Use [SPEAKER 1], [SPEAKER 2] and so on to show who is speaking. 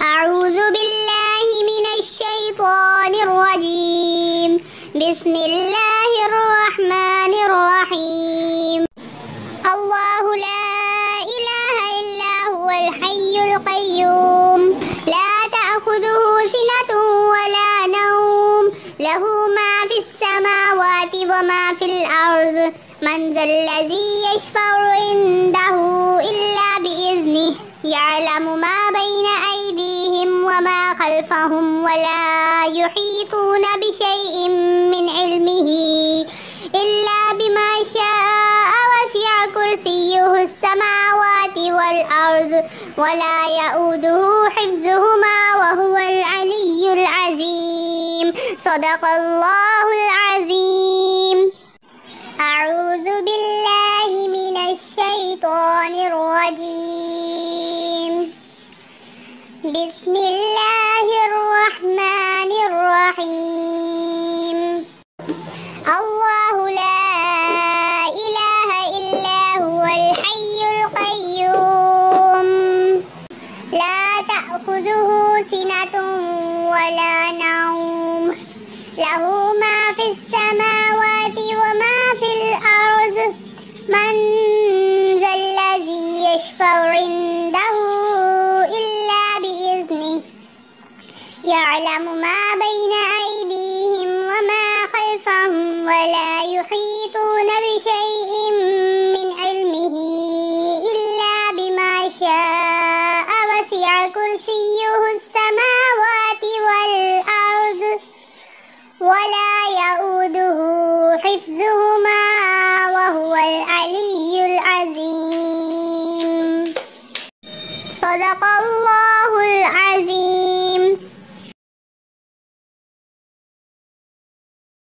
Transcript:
[SPEAKER 1] أعوذ بالله من الشيطان الرجيم. بسم الله الرحمن الرحيم. الله لا إله إلا هو الحي القيوم لا تأخذه سنة ولا نوم له ما في السماوات وما في الأرض من ذا الذي يشفع عنده إلا بإذنه يعلم ما بين أيديهم وما خلفهم ولا يحيطون بشيء من علمه إلا بما شاء وسع كرسيه السماوات والأرض ولا يؤوده حفظهما وهو العلي العظيم. صدق الله العظيم. أعوذ بالله من الشيطان الرجيم. بسم الله الرحمن الرحيم. الله لا إله إلا هو الحي القيوم لا تأخذه سنة